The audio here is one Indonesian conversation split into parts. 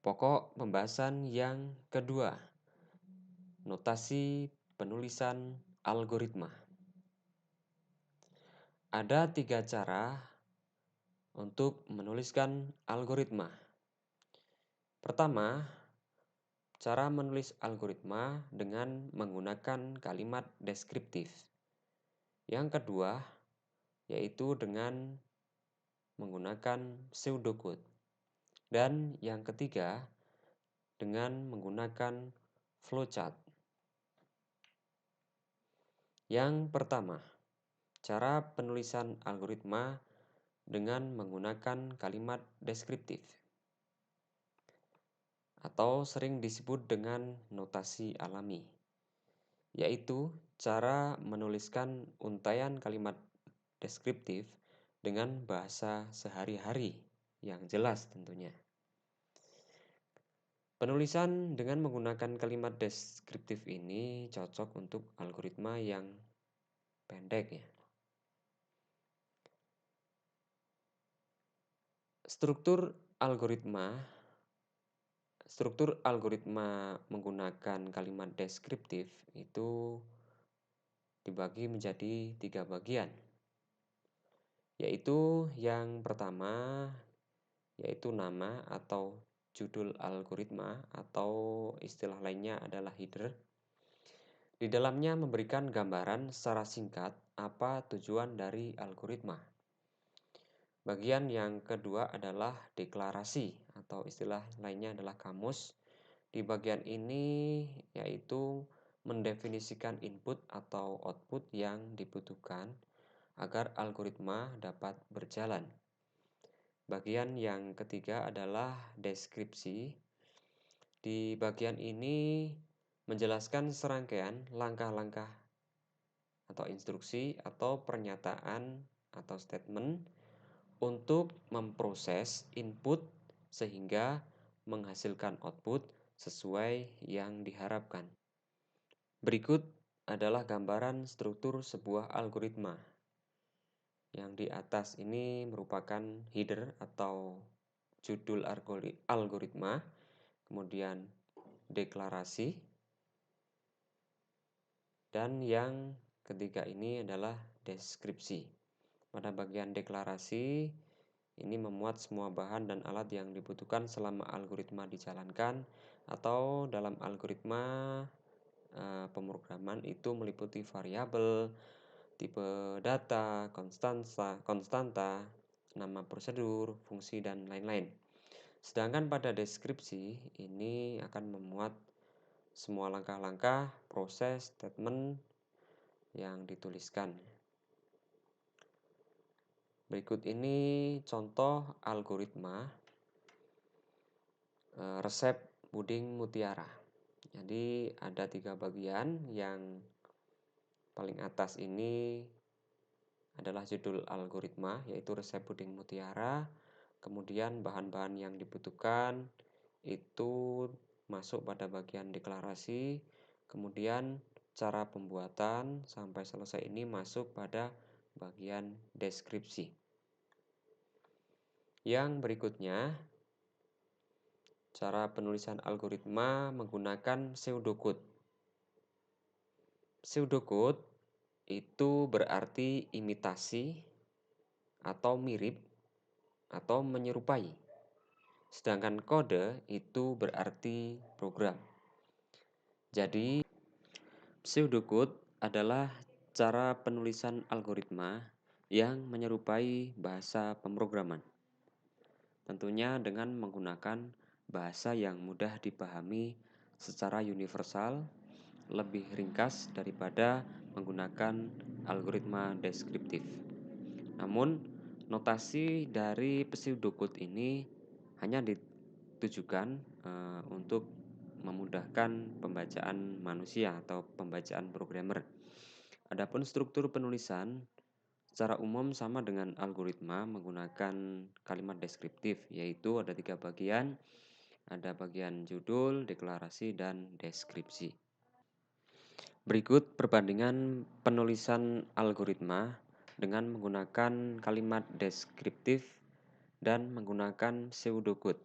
Pokok pembahasan yang kedua, notasi penulisan algoritma. Ada 3 cara untuk menuliskan algoritma. Pertama, cara menulis algoritma dengan menggunakan kalimat deskriptif. Yang kedua, yaitu dengan menggunakan pseudocode. Dan yang ketiga, dengan menggunakan flowchart. Yang pertama, cara penulisan algoritma dengan menggunakan kalimat deskriptif atau sering disebut dengan notasi alami, yaitu cara menuliskan untaian kalimat deskriptif dengan bahasa sehari-hari yang jelas tentunya. Penulisan dengan menggunakan kalimat deskriptif ini cocok untuk algoritma yang pendek ya. Struktur algoritma menggunakan kalimat deskriptif itu dibagi menjadi 3 bagian. Yaitu yang pertama, yaitu nama atau judul algoritma atau istilah lainnya adalah header. Di dalamnya memberikan gambaran secara singkat apa tujuan dari algoritma. Bagian yang kedua adalah deklarasi atau istilah lainnya adalah kamus. Di bagian ini yaitu mendefinisikan input atau output yang dibutuhkan agar algoritma dapat berjalan. Bagian yang ketiga adalah deskripsi. Di bagian ini menjelaskan serangkaian langkah-langkah atau instruksi atau pernyataan atau statement untuk memproses input sehingga menghasilkan output sesuai yang diharapkan. Berikut adalah gambaran struktur sebuah algoritma. Yang di atas ini merupakan header atau judul algoritma, kemudian deklarasi, dan yang ketiga ini adalah deskripsi. Pada bagian deklarasi, ini memuat semua bahan dan alat yang dibutuhkan selama algoritma dijalankan, atau dalam algoritma pemrograman itu meliputi variabel, tipe data, konstanta, nama prosedur, fungsi, dan lain-lain. Sedangkan pada deskripsi ini akan memuat semua langkah-langkah, proses, statement yang dituliskan. Berikut ini contoh algoritma resep puding mutiara. Jadi ada 3 bagian. Yang paling atas ini adalah judul algoritma, yaitu resep puding mutiara. Kemudian bahan-bahan yang dibutuhkan itu masuk pada bagian deklarasi. Kemudian cara pembuatan sampai selesai ini masuk pada bagian deskripsi. Yang berikutnya, cara penulisan algoritma menggunakan pseudocode. Pseudocode itu berarti imitasi atau mirip atau menyerupai. Sedangkan kode itu berarti program. Jadi, pseudocode adalah cara penulisan algoritma yang menyerupai bahasa pemrograman. Tentunya dengan menggunakan bahasa yang mudah dipahami secara universal, lebih ringkas daripada menggunakan algoritma deskriptif. Namun, notasi dari pseudocode ini hanya ditujukan untuk memudahkan pembacaan manusia atau pembacaan programmer. Adapun struktur penulisan secara umum sama dengan algoritma menggunakan kalimat deskriptif, yaitu ada 3 bagian, ada bagian judul, deklarasi, dan deskripsi. Berikut perbandingan penulisan algoritma dengan menggunakan kalimat deskriptif dan menggunakan pseudocode.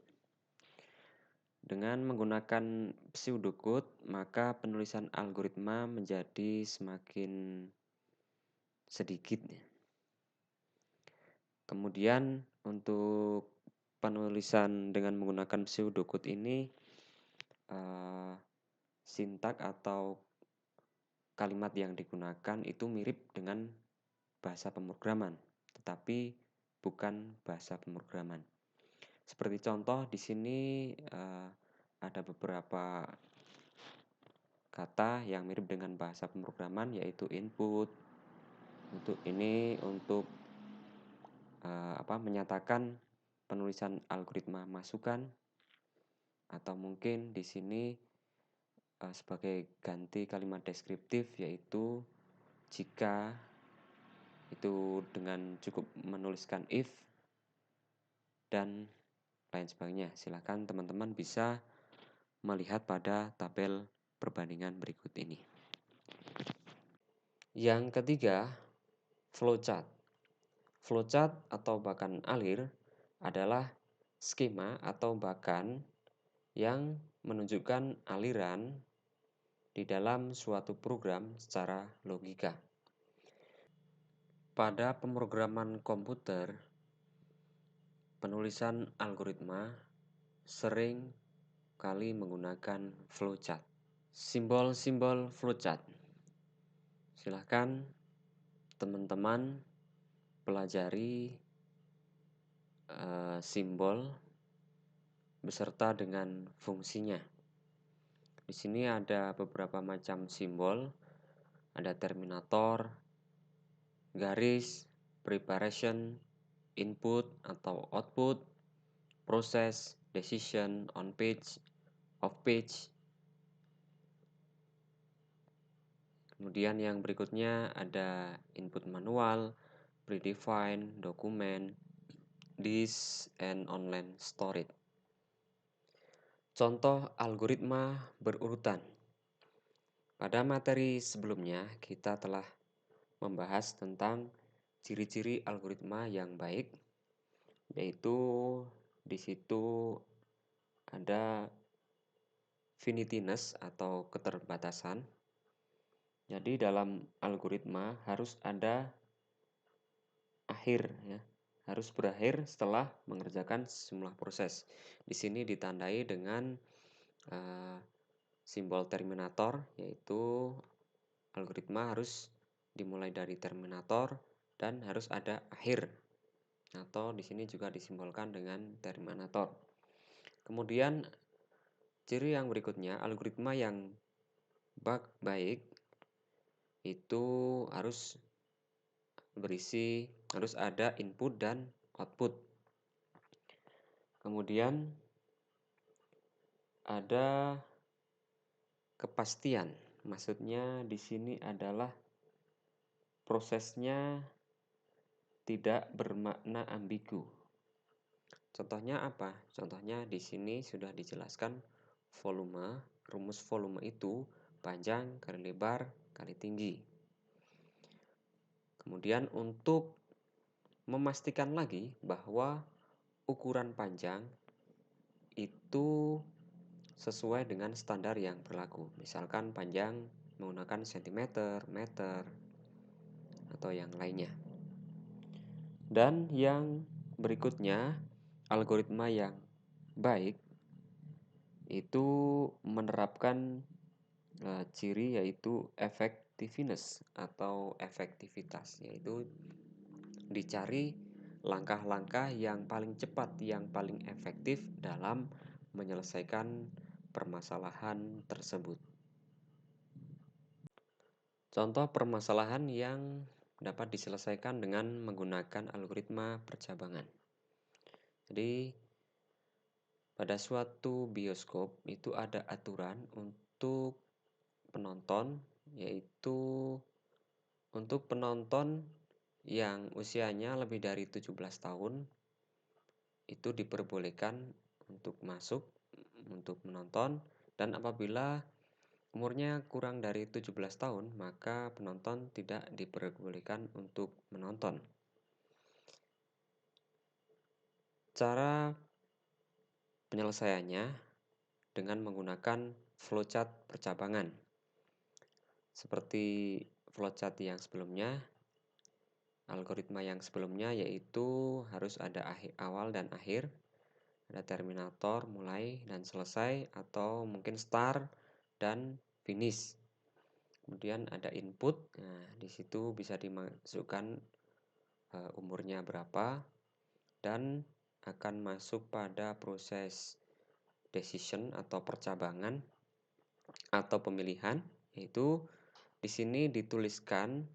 Dengan menggunakan pseudocode, maka penulisan algoritma menjadi semakin sedikit. Kemudian untuk penulisan dengan menggunakan pseudocode ini, sintak atau kalimat yang digunakan itu mirip dengan bahasa pemrograman, tetapi bukan bahasa pemrograman. Seperti contoh di sini ada beberapa kata yang mirip dengan bahasa pemrograman, yaitu input. Untuk menyatakan penulisan algoritma masukan, atau mungkin di sini sebagai ganti kalimat deskriptif, yaitu jika, itu dengan cukup menuliskan if dan lain sebagainya. Silakan teman-teman bisa melihat pada tabel perbandingan berikut ini. Yang ketiga, flowchart. Flowchart atau bakan alir adalah skema atau bakan yang menunjukkan aliran di dalam suatu program secara logika. Pada pemrograman komputer, penulisan algoritma sering kali menggunakan flowchart. Simbol-simbol flowchart. Silahkan teman-teman pelajari simbol beserta dengan fungsinya. Di sini ada beberapa macam simbol, ada terminator, garis, preparation, input atau output, proses, decision, on page, off page. Kemudian yang berikutnya ada input manual, predefined, dokumen, disk, and online storage. Contoh algoritma berurutan. Pada materi sebelumnya kita telah membahas tentang ciri-ciri algoritma yang baik, yaitu di situ ada finiteness atau keterbatasan. Jadi dalam algoritma harus ada akhir, ya. Harus berakhir setelah mengerjakan sejumlah proses. Di sini ditandai dengan simbol terminator, yaitu algoritma harus dimulai dari terminator dan harus ada akhir, atau di sini juga disimbolkan dengan terminator. Kemudian ciri yang berikutnya, algoritma yang baik itu harus ada input dan output. Kemudian ada kepastian. Maksudnya di sini adalah prosesnya tidak bermakna ambigu. Contohnya apa? Contohnya di sini sudah dijelaskan volume, rumus volume itu panjang kali lebar kali tinggi. Kemudian untuk memastikan lagi bahwa ukuran panjang itu sesuai dengan standar yang berlaku. Misalkan panjang menggunakan sentimeter, meter, atau yang lainnya. Dan yang berikutnya, algoritma yang baik itu menerapkan ciri yaitu effectiveness atau efektivitas, yaitu dicari langkah-langkah yang paling cepat, yang paling efektif dalam menyelesaikan permasalahan tersebut. Contoh permasalahan yang dapat diselesaikan dengan menggunakan algoritma percabangan. Jadi pada suatu bioskop itu ada aturan untuk penonton, yaitu untuk penonton yang usianya lebih dari 17 tahun itu diperbolehkan untuk masuk untuk menonton, dan apabila umurnya kurang dari 17 tahun maka penonton tidak diperbolehkan untuk menonton. Cara penyelesaiannya dengan menggunakan flowchart percabangan. Seperti flowchart yang sebelumnya, algoritma yang sebelumnya yaitu harus ada awal dan akhir, ada terminator, mulai dan selesai, atau mungkin start dan finish. Kemudian ada input, nah di situ bisa dimasukkan umurnya berapa, dan akan masuk pada proses decision atau percabangan atau pemilihan, yaitu di sini dituliskan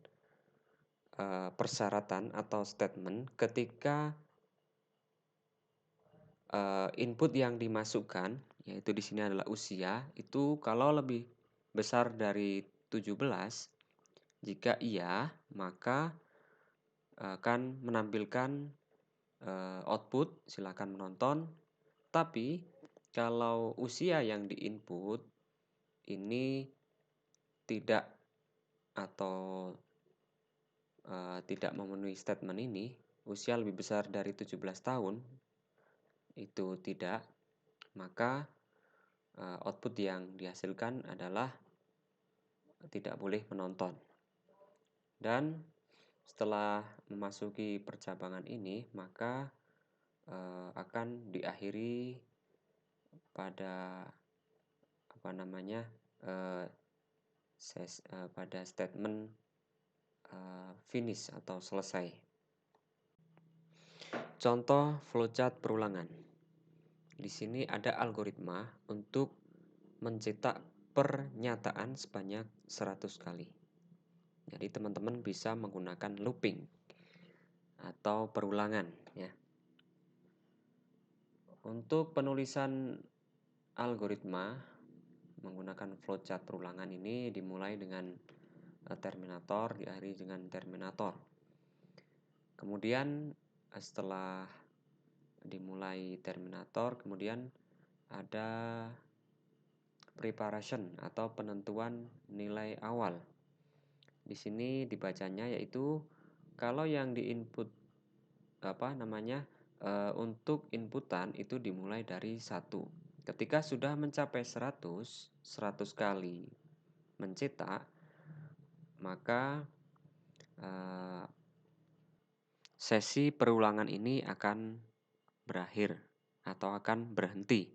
persyaratan atau statement ketika input yang dimasukkan, yaitu di sini adalah usia, itu kalau lebih besar dari 17, jika iya, maka akan menampilkan output, silakan menonton. Tapi kalau usia yang diinput ini tidak atau tidak memenuhi statement ini, usia lebih besar dari 17 tahun, itu tidak, maka output yang dihasilkan adalah tidak boleh menonton. Dan setelah memasuki percabangan ini, maka akan diakhiri pada pada statement finish atau selesai. Contoh flowchart perulangan. Di sini ada algoritma untuk mencetak pernyataan sebanyak 100 kali. Jadi teman-teman bisa menggunakan looping atau perulangan ya. Untuk penulisan algoritma menggunakan flowchart perulangan ini dimulai dengan terminator, diakhiri dengan terminator. Kemudian setelah dimulai terminator, kemudian ada preparation atau penentuan nilai awal. Di sini dibacanya yaitu kalau yang diinput untuk inputan itu dimulai dari 1. Ketika sudah mencapai 100 kali mencetak, maka sesi perulangan ini akan berakhir atau akan berhenti.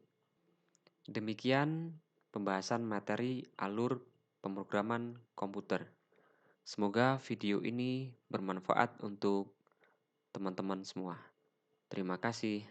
Demikian pembahasan materi alur pemrograman komputer. Semoga video ini bermanfaat untuk teman-teman semua. Terima kasih.